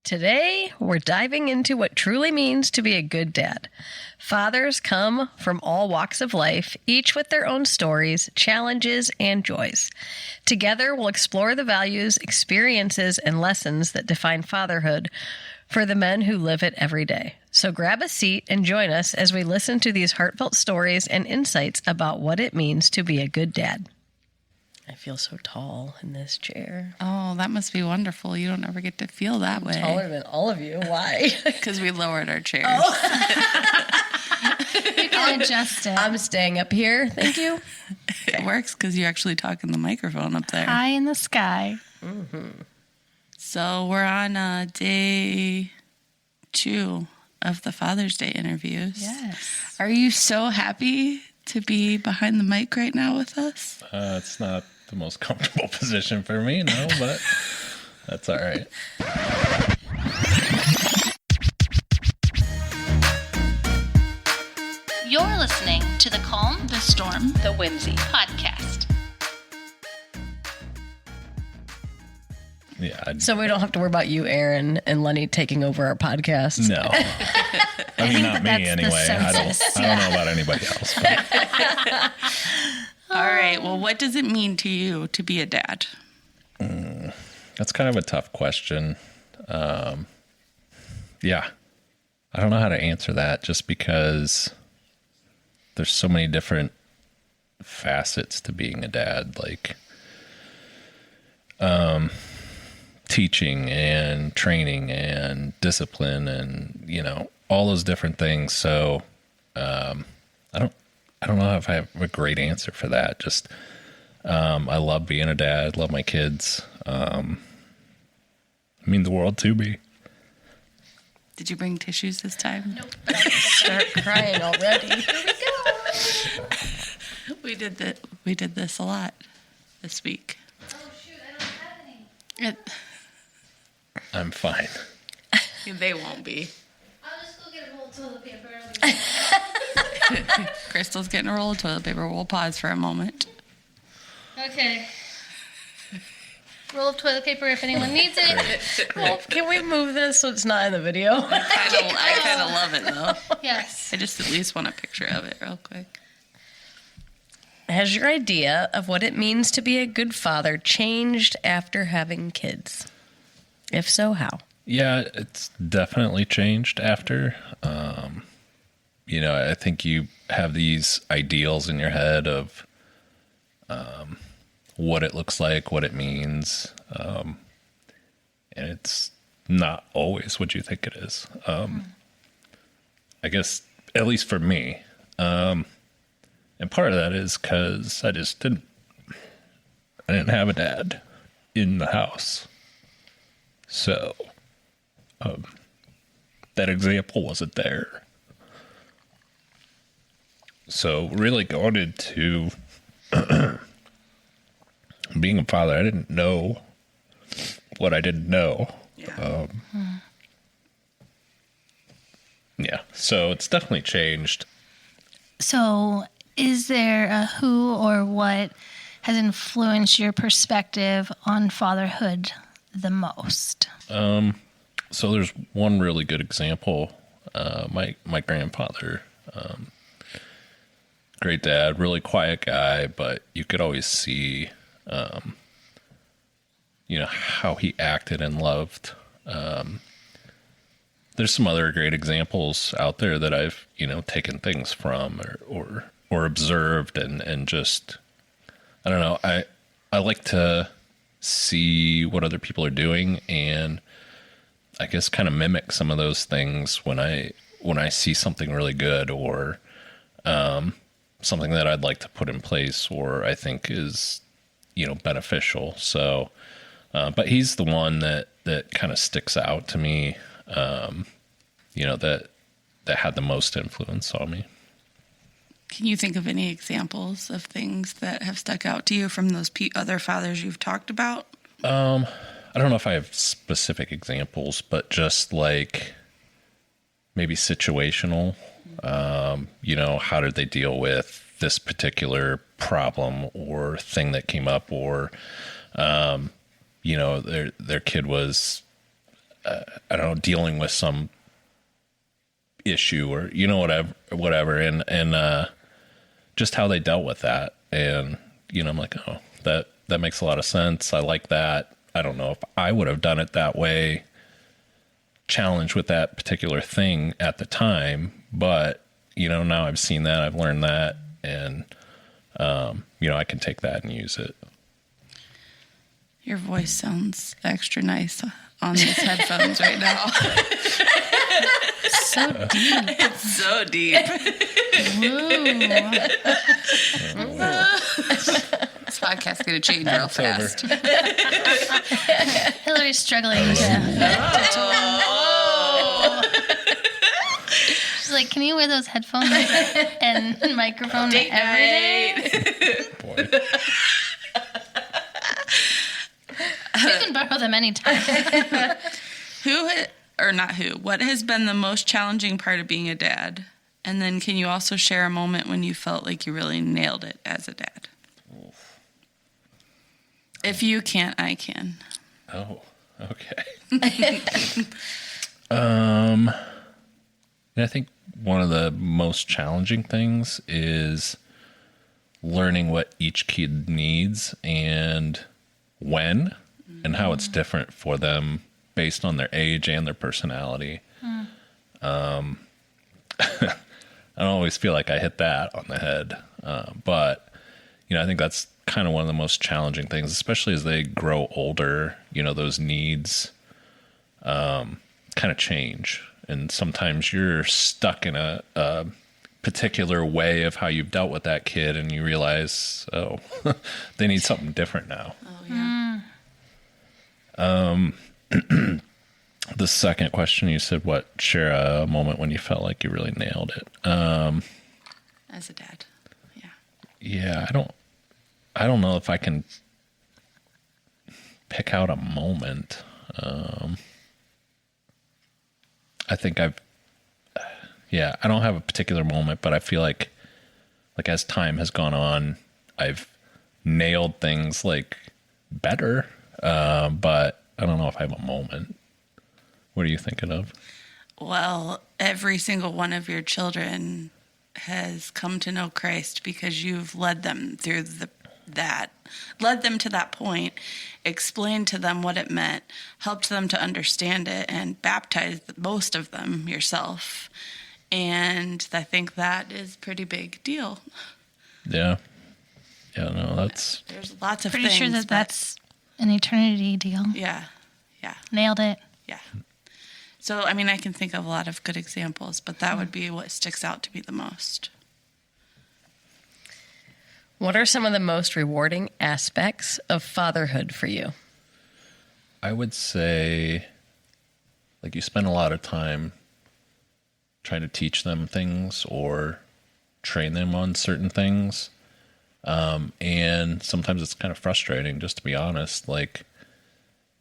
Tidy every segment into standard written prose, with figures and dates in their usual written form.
Today, we're diving into what truly means to be a good dad. Fathers come from all walks of life, each with their own stories, challenges, and joys. Together, we'll explore the values, experiences, and lessons that define fatherhood for the men who live it every day. So grab a seat and join us as we listen to these heartfelt stories and insights about what it means to be a good dad. I feel so tall in this chair. Oh, that must be wonderful. You don't ever get to feel that way. Taller than all of you. Why? Because we lowered our chairs. Oh. You can adjust it. I'm staying up here. Thank you. It works because you actually talk in the microphone up there. High in the sky. Mm-hmm. So we're on day 2 of the Father's Day interviews. Yes. Are you so happy to be behind the mic right now with us? It's not the most comfortable position for me, no, but that's all right. You're listening to the Calm, The Storm, The Whimsy podcast. Yeah. So we don't have to worry about you, Aaron, and Lenny taking over our podcast. No. I mean, not me that's the anyway. I census. don't know about anybody else. But. All right. Well, what does it mean to you to be a dad? That's kind of a tough question. Yeah. I don't know how to answer that just because there's so many different facets to being a dad, like teaching and training and discipline and, you know, all those different things. So I don't know if I have a great answer for that. Just I love being a dad, love my kids. It means the world to me. Did you bring tissues this time? Nope. Start crying already. Here we go. We did this a lot this week. Oh, shoot. I don't have any. I'm fine. They won't be. I'll just go get a roll of toilet paper. I'll be Crystal's getting a roll of toilet paper. We'll pause for a moment. Okay. Roll of toilet paper if anyone needs it. Well, can we move this so it's not in the video? I kind of love it, though. Yes. I just at least want a picture of it real quick. Has your idea of what it means to be a good father changed after having kids? If so, how? Yeah, it's definitely changed after. You know, I think you have these ideals in your head of what it looks like, what it means, and it's not always what you think it is. I guess, at least for me. And part of that is because I didn't have a dad in the house. So, that example wasn't there. So really going into being a father, I didn't know what I didn't know. Yeah. Yeah, so it's definitely changed. So, is there a who or what has influenced your perspective on fatherhood the most? So there's one really good example. My grandfather, great dad, really quiet guy, but you could always see, you know, how he acted and loved. There's some other great examples out there that I've, you know, taken things from or observed and just, I don't know. I like to see what other people are doing and I guess kind of mimic some of those things when I see something really good or something that I'd like to put in place or I think is, you know, beneficial. So, but he's the one that kind of sticks out to me, you know, that had the most influence on me. Can you think of any examples of things that have stuck out to you from those other fathers you've talked about? I don't know if I have specific examples, but just like maybe situational, you know, how did they deal with this particular problem or thing that came up or, you know, their kid was I don't know, dealing with some issue or, you know, whatever. And just how they dealt with that. And, you know, I'm like, oh, that makes a lot of sense. I like that. I don't know if I would have done it that way, challenged with that particular thing at the time, but, you know, now I've seen that, I've learned that, and, you know, I can take that and use it. Your voice sounds extra nice on these headphones right now. So deep. It's so deep. This podcast's going to change real fast. Hillary's struggling to. She's like, can you wear those headphones and microphone every day? Boy. You can borrow them anytime. What has been the most challenging part of being a dad? And then can you also share a moment when you felt like you really nailed it as a dad? If you can't, I can. Oh, okay. I think one of the most challenging things is learning what each kid needs and when, and how it's different for them based on their age and their personality. I don't always feel like I hit that on the head, but, you know, I think that's kind of one of the most challenging things, especially as they grow older. You know, those needs kind of change, and sometimes you're stuck in a particular way of how you've dealt with that kid, and you realize, oh, they need something different now. Oh, yeah. The second question, you said, share a moment when you felt like you really nailed it. As a dad. Yeah. Yeah, I don't know if I can pick out a moment. I think I don't have a particular moment, but I feel like as time has gone on, I've nailed things like better. But I don't know if I have a moment. What are you thinking of? Well, every single one of your children has come to know Christ because you've led them through led them to that point, explained to them what it meant, helped them to understand it, and baptized most of them yourself. And I think that is a pretty big deal. Yeah. Yeah, no, there's lots of Pretty things. sure that's an eternity deal. Yeah. Nailed it. Yeah. So, I mean, I can think of a lot of good examples, but that would be what sticks out to me the most. What are some of the most rewarding aspects of fatherhood for you? I would say, like, you spend a lot of time trying to teach them things or train them on certain things. And sometimes it's kind of frustrating, just to be honest. Like,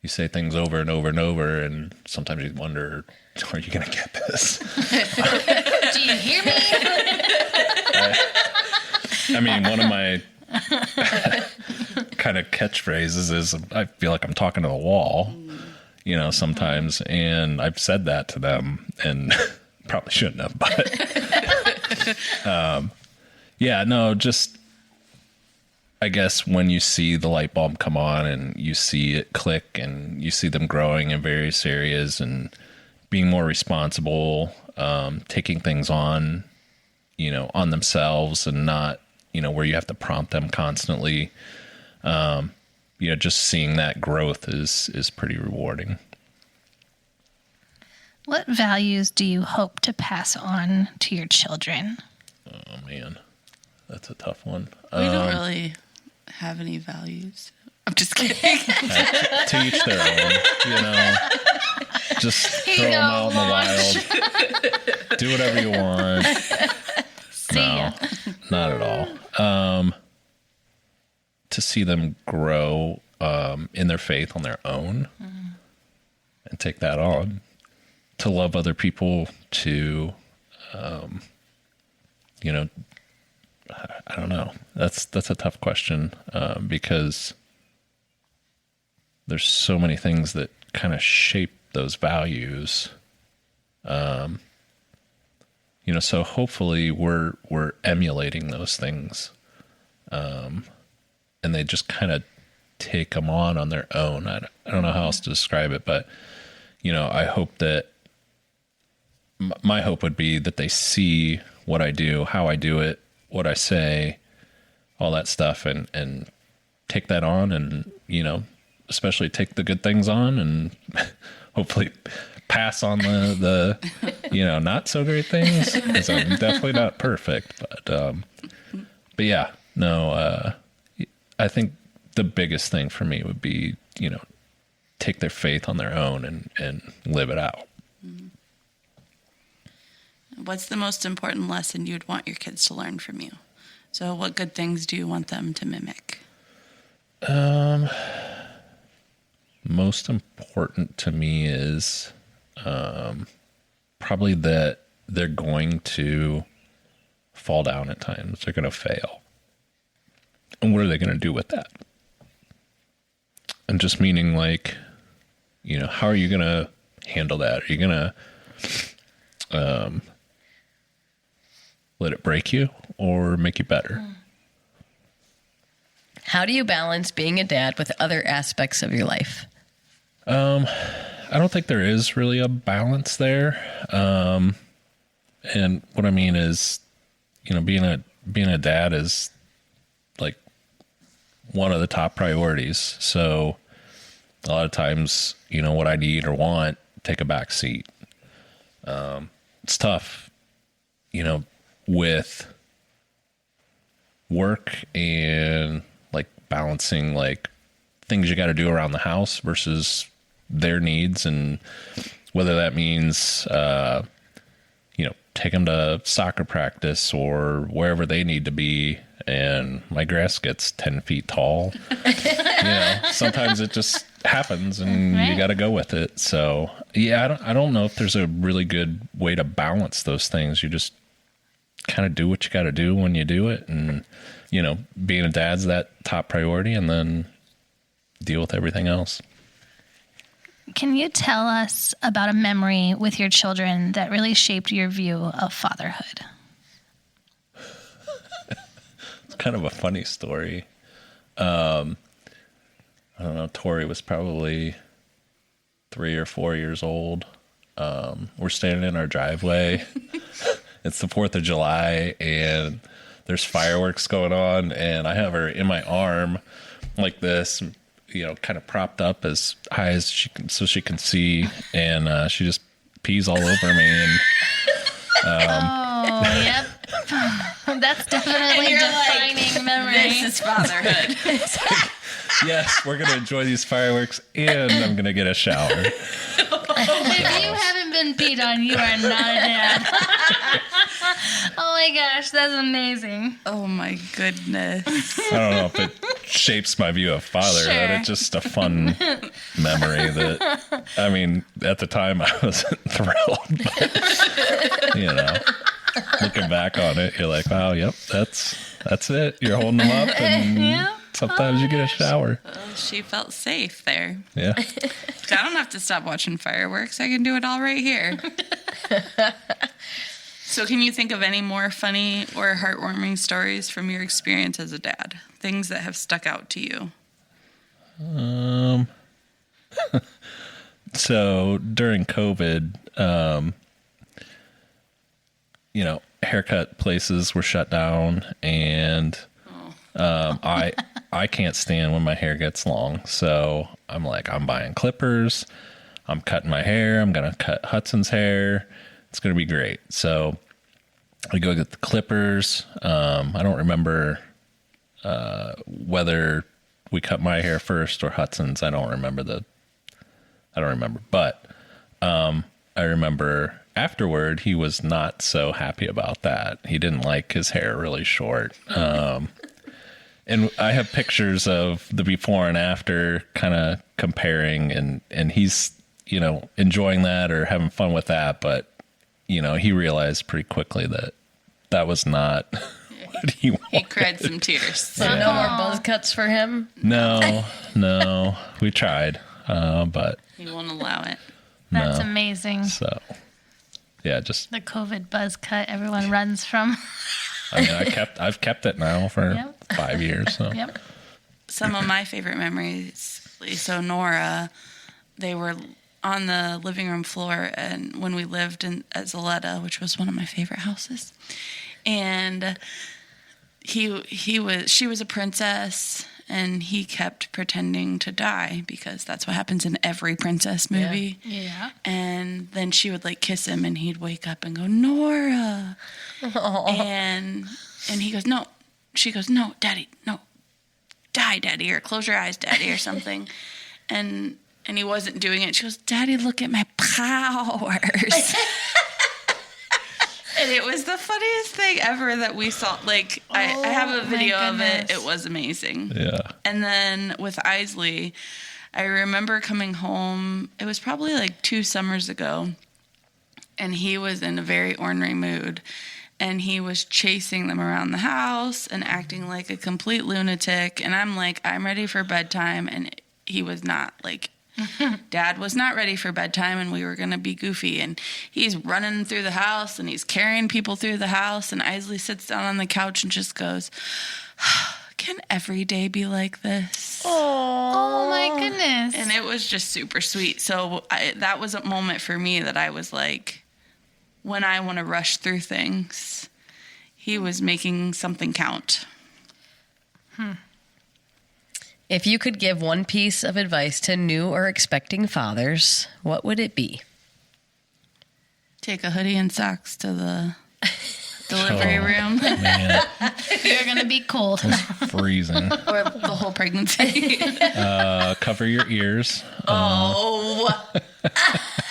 you say things over and over and over, and sometimes you wonder, are you going to get this? Do you hear me? I mean, one of my kind of catchphrases is, I feel like I'm talking to the wall, you know, sometimes. And I've said that to them, and probably shouldn't have, but yeah, no, just, I guess when you see the light bulb come on and you see it click and you see them growing in various areas and being more responsible, taking things on, you know, on themselves and not, you know, where you have to prompt them constantly. You know, just seeing that growth is pretty rewarding. What values do you hope to pass on to your children? Oh man, that's a tough one. We don't really have any values. I'm just kidding. To each their own, you know. Just throw them out in the wild. Do whatever you want. See ya. Not at all. To see them grow in their faith on their own and take that on. To love other people, to, you know, I don't know. That's a tough question because there's so many things that kind of shape those values. So hopefully we're emulating those things. And they just kind of take them on their own. I don't know how else to describe it, but, I hope that my hope would be that they see what I do, how I do it, what I say, all that stuff, and take that on, and, especially take the good things on, and hopefully pass on the not so great things, because I'm definitely not perfect, but yeah, no, I think the biggest thing for me would be, take their faith on their own and live it out. What's the most important lesson you'd want your kids to learn from you? So what good things do you want them to mimic? Most important to me is probably that they're going to fall down at times. They're going to fail. And what are they going to do with that? And just meaning like, how are you going to handle that? Are you going to let it break you or make you better? How do you balance being a dad with other aspects of your life? I don't think there is really a balance there. And what I mean is, being a dad is like one of the top priorities. So a lot of times, what I need or want, take a back seat. It's tough, with work and like balancing like things you got to do around the house versus their needs, and whether that means take them to soccer practice or wherever they need to be, and my grass gets 10 feet tall. Sometimes it just happens, and you got to go with it. So yeah, I don't know if there's a really good way to balance those things. You just kind of do what you got to do when you do it, and being a dad's that top priority, and then deal with everything else. Can you tell us about a memory with your children that really shaped your view of fatherhood? It's kind of a funny story. I don't know. Tori was probably 3 or 4 years old. We're standing in our driveway. It's the 4th of July, and there's fireworks going on, and I have her in my arm like this, kind of propped up as high as she can, so she can see, and she just pees all over me. And yep. That's definitely a defining memory. This is fatherhood. Yes, we're going to enjoy these fireworks, and I'm going to get a shower. If you haven't been peed on, you are not a dad. Oh my gosh, that's amazing. Oh my goodness. I don't know if it shapes my view of fatherhood. Sure. It's just a fun memory that, at the time I wasn't thrilled. But, looking back on it, you're like, wow, yep, that's it. You're holding them up, and sometimes you get a shower. She felt safe there. Yeah. I don't have to stop watching fireworks. I can do it all right here. So can you think of any more funny or heartwarming stories from your experience as a dad? Things that have stuck out to you? So during COVID, haircut places were shut down, and I can't stand when my hair gets long. So I'm like, I'm buying clippers. I'm cutting my hair. I'm going to cut Hudson's hair. It's going to be great. So I go get the clippers. I don't remember whether we cut my hair first or Hudson's. I don't remember. But I remember afterward, he was not so happy about that. He didn't like his hair really short. And I have pictures of the before and after, kind of comparing, and he's, enjoying that or having fun with that. But, he realized pretty quickly that was not what he wanted. He cried some tears. So no more buzz cuts for him? No, we tried, but He won't allow it. That's No. amazing. So, yeah, just The COVID buzz cut everyone runs from. I mean, I've kept it now for Yep. 5 years. So Yep. Some of my favorite memories. So Nora, they were on the living room floor, and when we lived at Zaletta, which was one of my favorite houses, and she was a princess, and he kept pretending to die because that's what happens in every princess movie. Yeah. And then she would like kiss him, and he'd wake up and go, Nora. And he goes, no. She goes, no, Daddy, no. Die, Daddy, or close your eyes, Daddy, or something. And he wasn't doing it. She goes, Daddy, look at my powers. And it was the funniest thing ever that we saw. Like, I have a my video of it. goodness. It was amazing. yeah. And then with Isley, I remember coming home. It was probably like 2 summers ago. And he was in a very ornery mood. And he was chasing them around the house and acting like a complete lunatic. And I'm like, I'm ready for bedtime. And he was not. Like, Dad was not ready for bedtime, and we were going to be goofy. And he's running through the house, and he's carrying people through the house. And Isley sits down on the couch and just goes, can every day be like this? Oh my goodness. And it was just super sweet. So that was a moment for me that I was like, when I want to rush through things, he was making something count. If you could give one piece of advice to new or expecting fathers, what would it be? Take a hoodie and socks to the delivery room Man, You're going to be cold. freezing. or the whole pregnancy. Cover your ears. Oh.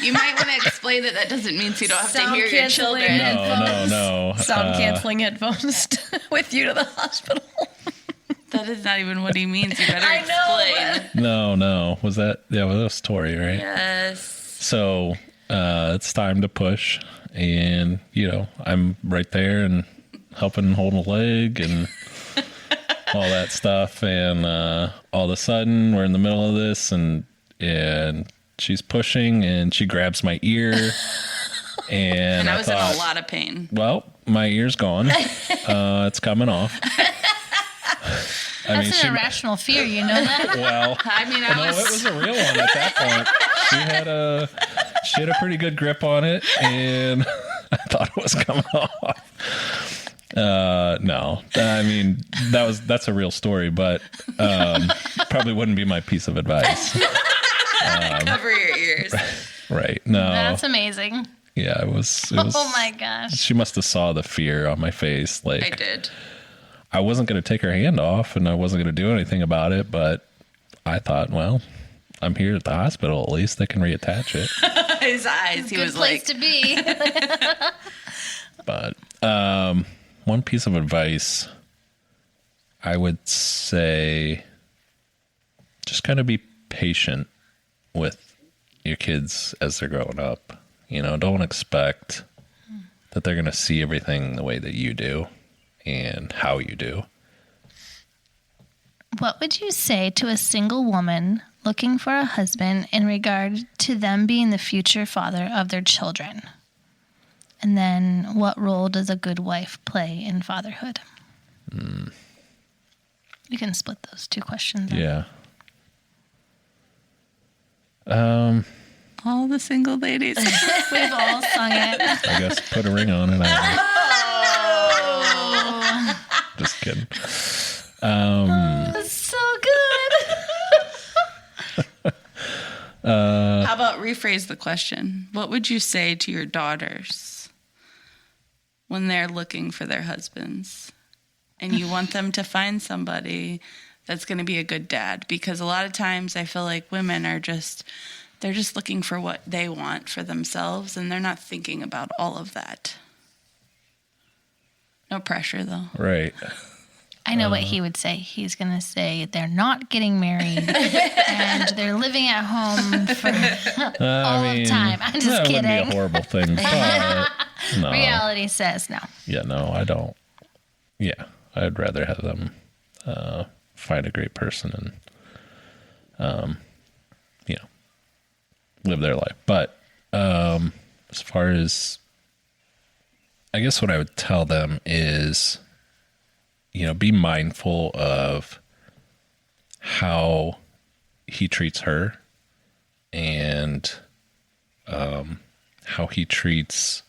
You might want to explain that that doesn't mean so you don't have to Sound hear your canceling. children. No. Sound canceling headphones with you to the hospital. That is not even what he means. You better I know. explain. No. Was that was Tori, right? Yes. So it's time to push, and I'm right there and helping hold a leg and all that stuff. And all of a sudden, we're in the middle of this, and she's pushing, and she grabs my ear, and I was in a lot of pain. well, my ear's gone. It's coming off. That's an irrational fear, you know that? Well, I mean, no, it was a real one at that point. She had a pretty good grip on it, and I thought it was coming off. No, I mean that's a real story, but probably wouldn't be my piece of advice. cover your ears. Right? No, That's amazing. yeah, it was. Oh my gosh. She must have saw the fear on my face. Like I did. I wasn't going to take her hand off, and I wasn't going to do anything about it, but I thought, well, I'm here at the hospital. At least they can reattach it. His eyes. He Good was place like, to be. But one piece of advice, I would say, just kind of be patient with your kids as they're growing up. Don't expect that they're going to see everything the way that you do and how you do. What would you say to a single woman looking for a husband in regard to them being the future father of their children? And then what role does a good wife play in fatherhood? You can split those 2 questions up. Yeah. all the single ladies. We've all sung it. I guess put a ring on it. Just kidding. That's so good. How about rephrase the question? What would you say to your daughters when they're looking for their husbands and you want them to find somebody that's going to be a good dad? Because a lot of times I feel like women are they're just looking for what they want for themselves, and they're not thinking about all of that. No pressure, though. Right. I know what he would say. He's going to say they're not getting married and they're living at home for all the time. I'm just that kidding. wouldn't be a horrible thing. But no. Reality says no. Yeah, no, I don't. Yeah, I'd rather have them find a great person and, live their life. But As far as, I guess what I would tell them is, be mindful of how he treats her and how he treats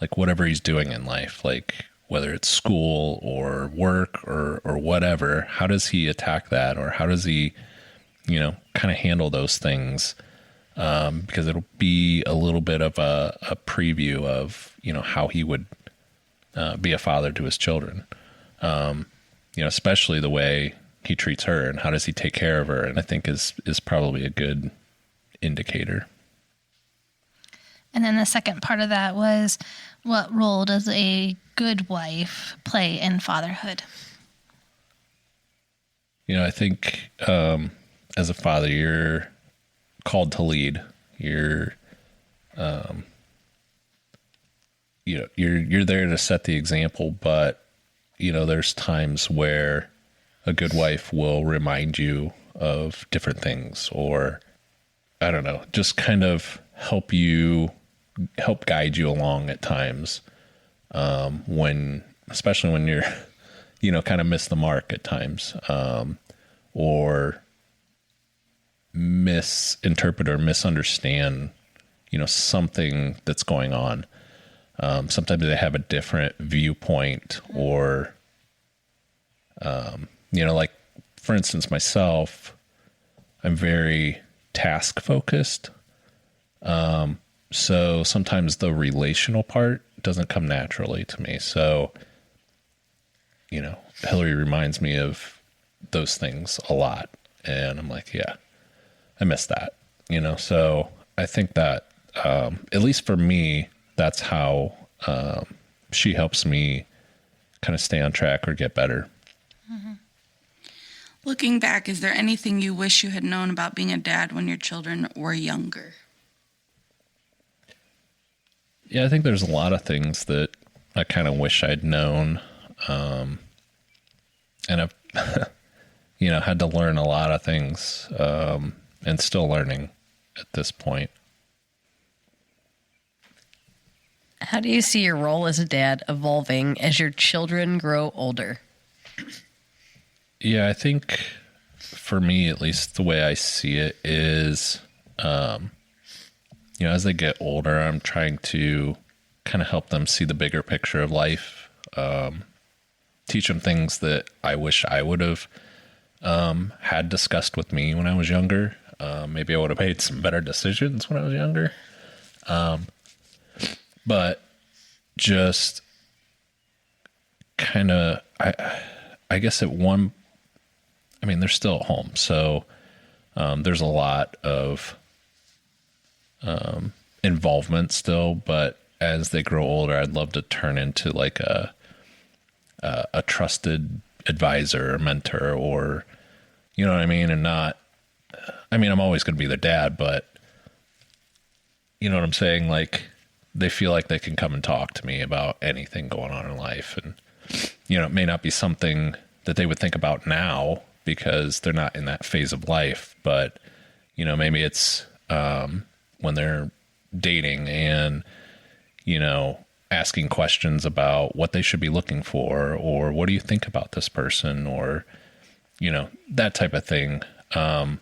like whatever he's doing in life, like whether it's school or work or whatever. How does he attack that, or how does he, kind of handle those things? Because it'll be a little bit of a preview of, how he would be a father to his children. Especially the way he treats her and how does he take care of her, and I think is probably a good indicator. And then the second part of that was, what role does a good wife play in fatherhood? I think as a father, you're called to lead. You're you're there to set the example, but there's times where a good wife will remind you of different things, or I don't know, just kind of help guide you along at times, especially when you're kind of miss the mark at times, or misinterpret or misunderstand something that's going on. Sometimes they have a different viewpoint, or like for instance, myself, I'm very task focused. So sometimes the relational part doesn't come naturally to me. So, Hillary reminds me of those things a lot. And I'm like, yeah, I miss that, So I think that, at least for me, that's how, she helps me kind of stay on track or get better. Mm-hmm. Looking back, is there anything you wish you had known about being a dad when your children were younger? Yeah, I think there's a lot of things that I kind of wish I'd known. And I've, had to learn a lot of things, and still learning at this point. How do you see your role as a dad evolving as your children grow older? Yeah, I think for me, at least the way I see it is, as they get older, I'm trying to kind of help them see the bigger picture of life, teach them things that I wish I would have had discussed with me when I was younger. Maybe I would have made some better decisions when I was younger. But just kind of, I guess they're still at home. So there's a lot of involvement still, but as they grow older, I'd love to turn into like a trusted advisor or mentor, or, you know what I mean? And I'm always going to be their dad, but you know what I'm saying? Like, they feel like they can come and talk to me about anything going on in life. And, it may not be something that they would think about now because they're not in that phase of life, but, maybe it's, when they're dating and, asking questions about what they should be looking for, or what do you think about this person, or, that type of thing. I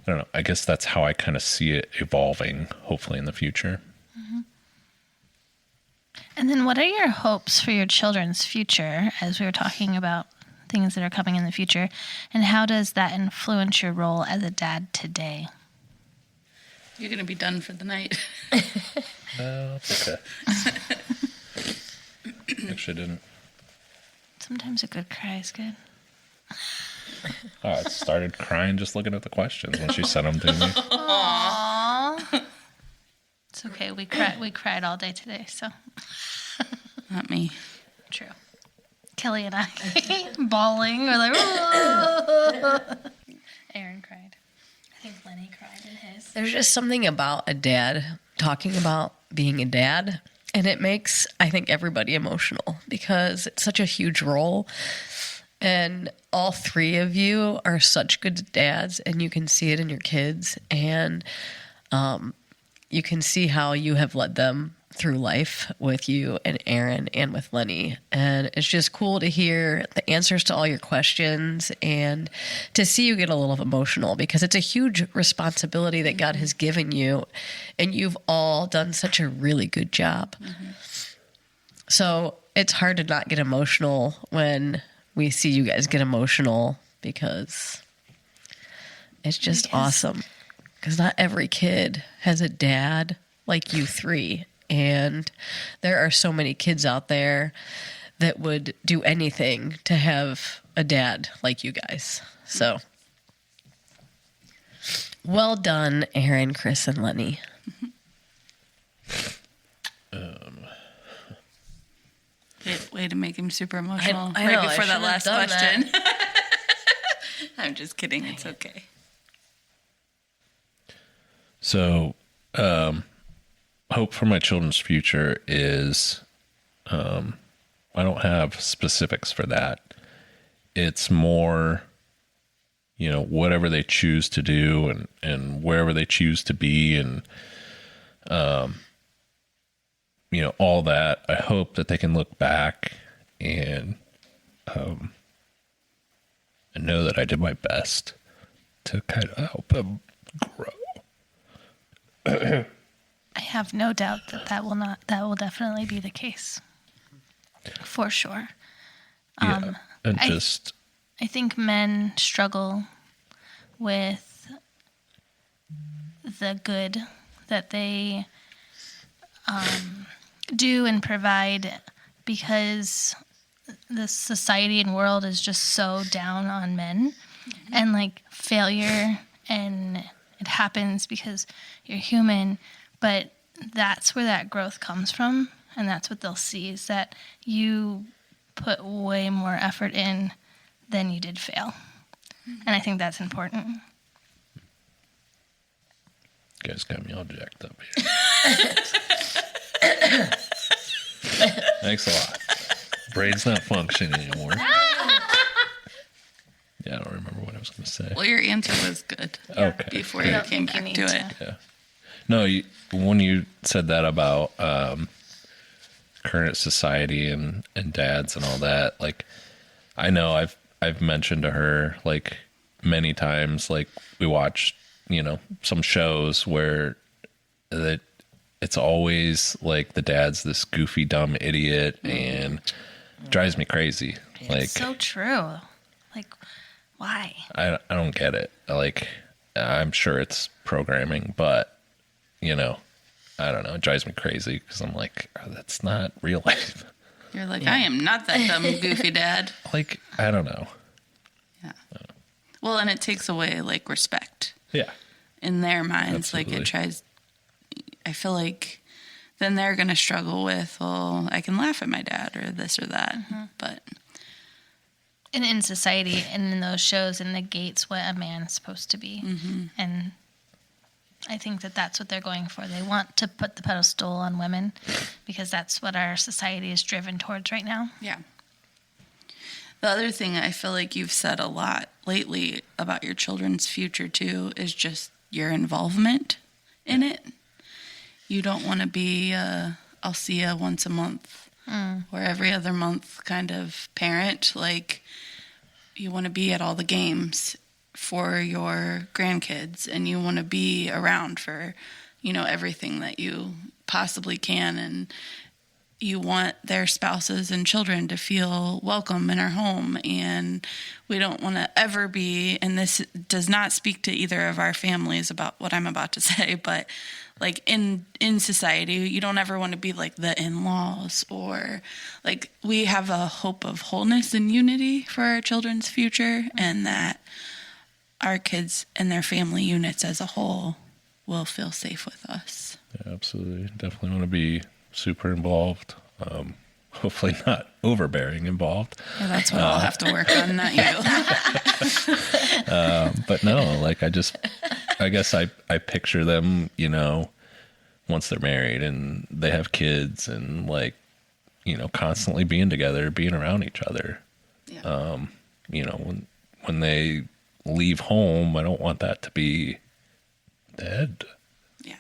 don't know. I guess that's how I kind of see it evolving, hopefully in the future. Mm-hmm. And then what are your hopes for your children's future, as we were talking about things that are coming in the future, and how does that influence your role as a dad today? You're going to be done for the night. No, it's okay. Actually, didn't. Sometimes a good cry is good. Oh, I started crying just looking at the questions when she sent them to me. Aww. It's okay. We cried all day today, so. Not me. True. Kelly and I bawling. We're like, "Whoa." Aaron cried. I think Lenny cried in his. There's just something about a dad talking about being a dad, and it makes, I think, everybody emotional because it's such a huge role. And all three of you are such good dads, and you can see it in your kids. And you can see how you have led them through life with you and Aaron and with Lenny. And it's just cool to hear the answers to all your questions and to see you get a little emotional, because it's a huge responsibility that God has given you, and you've all done such a really good job. So it's hard to not get emotional when we see you guys get emotional, because it's just awesome. Because not every kid has a dad like you three. And there are so many kids out there that would do anything to have a dad like you guys. So, well done, Aaron, Chris, and Lenny. Way to make him super emotional I know, right before I that should've last done question. I'm just kidding. It's okay. So, hope for my children's future is, I don't have specifics for that. It's more, whatever they choose to do and wherever they choose to be, and, all that. I hope that they can look back and know that I did my best to kind of help them grow. I have no doubt that will definitely be the case. For sure. And I think men struggle with the good that they do and provide, because the society and world is just so down on men, and like failure, and it happens because you're human, but that's where that growth comes from, and that's what they'll see, is that you put way more effort in than you did fail. And I think that's important. You guys got me all jacked up here. Thanks a lot. Brain's not functioning anymore. Yeah, I don't remember what I was going to say. Well, your answer was good. Okay. Before I you don't came think you back need to to. it. Yeah. No, when you said that about current society and dads and all that, like, I know I've mentioned to her, like, many times, like, we watch, some shows where that it's always like the dad's this goofy, dumb idiot, and drives me crazy. Like, It's so true. Like, why? I don't get it. Like, I'm sure it's programming, but I don't know. It drives me crazy, because I'm like, oh, that's not real life. You're like, I am not that dumb, goofy dad. Like, I don't know. Yeah. Well, and it takes away, like, respect. Yeah. In their minds. Absolutely. Like, I feel like then they're going to struggle with, well, I can laugh at my dad or this or that. But. And in society and in those shows, it negates what a man's supposed to be. And I think that's what they're going for. They want to put the pedestal on women, because that's what our society is driven towards right now. Yeah. The other thing I feel like you've said a lot lately about your children's future, too, is just your involvement in it. You don't want to be I'll see you once a month or every other month kind of parent. Like, you want to be at all the games for your grandkids, and you want to be around for, everything that you possibly can, and you want their spouses and children to feel welcome in our home. And we don't want to ever be, and this does not speak to either of our families about what I'm about to say, but like in society, you don't ever want to be like the in-laws, or like, we have a hope of wholeness and unity for our children's future, and that our kids and their family units as a whole will feel safe with us. Yeah, absolutely. Definitely want to be super involved. Hopefully not overbearing involved. Yeah, that's what I'll have to work on, not you. But no, like, I guess I picture them, once they're married and they have kids, and like, constantly being together, being around each other. Yeah. When they leave home, I don't want that to be dead. Yeah.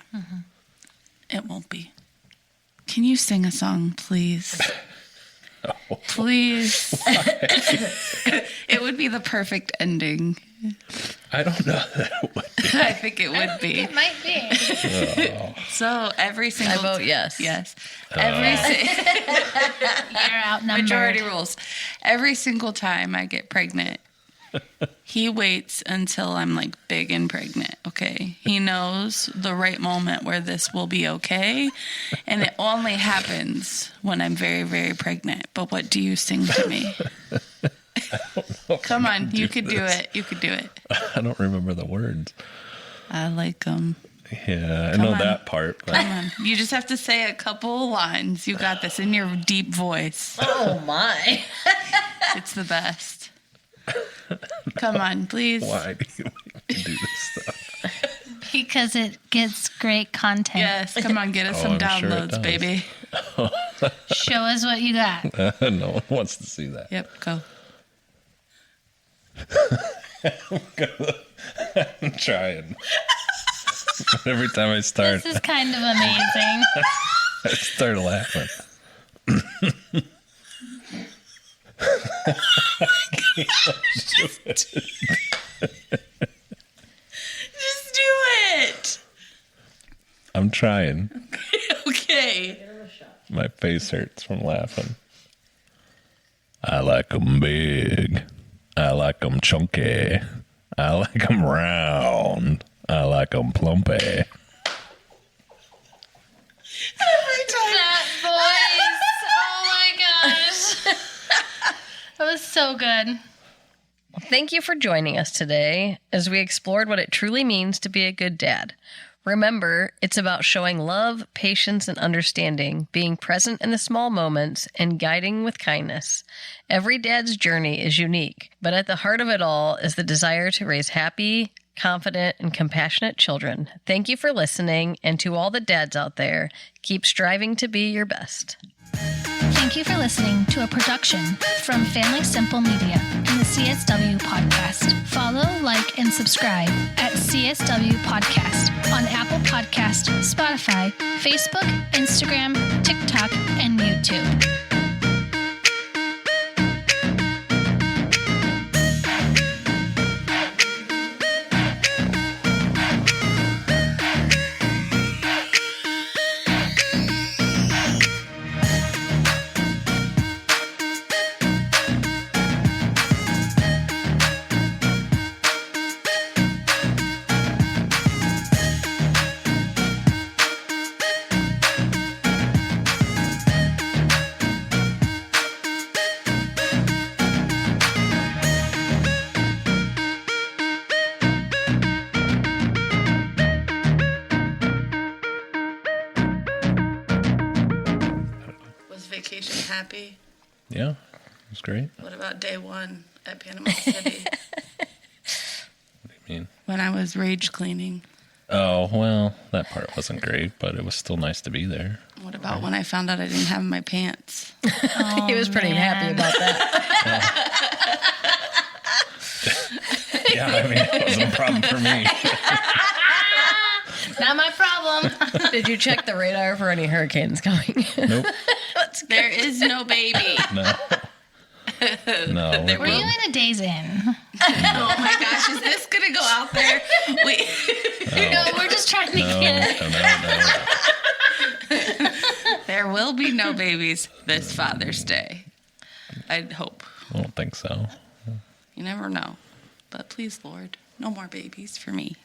It won't be. Can you sing a song, please? No. Please. It would be the perfect ending. I don't know that it would be. I think it would be. It might be. So every single I vote yes. Yes. You're outnumbered. Majority rules. Every single time I get pregnant, he waits until I'm like big and pregnant, okay? He knows the right moment where this will be okay, and it only happens when I'm very, very pregnant. But what do you sing to me? Come on, you could do it. You could do it. I don't remember the words. I like them. Yeah, I Come know on. that part. But Come on. You just have to say a couple lines. You got this in your deep voice. Oh, my. It's the best. Come on, please. why do you make me do this stuff? Because it gets great content. Yes, come on, get us some I'm sure it downloads, does. baby. Show us what you got. No one wants to see that. Yep, go. I'm trying. Every time I start, This is kind of amazing. I start laughing. Just do it. I'm trying. Okay. My face hurts from laughing. I like 'em big. I like 'em chunky. I like 'em round. I like 'em plumpy. Every time. That voice. Oh my gosh. That was so good. Thank you for joining us today as we explored what it truly means to be a good dad. Remember, it's about showing love, patience, and understanding, being present in the small moments, and guiding with kindness. Every dad's journey is unique, but at the heart of it all is the desire to raise happy, confident, and compassionate children. Thank you for listening, and to all the dads out there, keep striving to be your best. Thank you for listening to a production from Family Simple Media and the CSW Podcast. Follow, like, and subscribe at CSW Podcast on Apple Podcast, Spotify, Facebook, Instagram, TikTok, and YouTube. Was vacation happy? Yeah, it was great. What about day one at Panama City What do you mean? when I was rage cleaning? Oh, well, that part wasn't great, but it was still nice to be there. What about when I found out I didn't have my pants? He was pretty happy about that. Yeah, I mean, it wasn't a problem for me. Not my problem. Did you check the radar for any hurricanes coming? Nope. There is no baby. No. No. There Were you in a Days In? Oh my gosh, is this gonna go out there? Wait. No, we're just trying to No, get no. There will be no babies this Father's Day. I'd hope. I don't think so. You never know. But please, Lord, no more babies for me.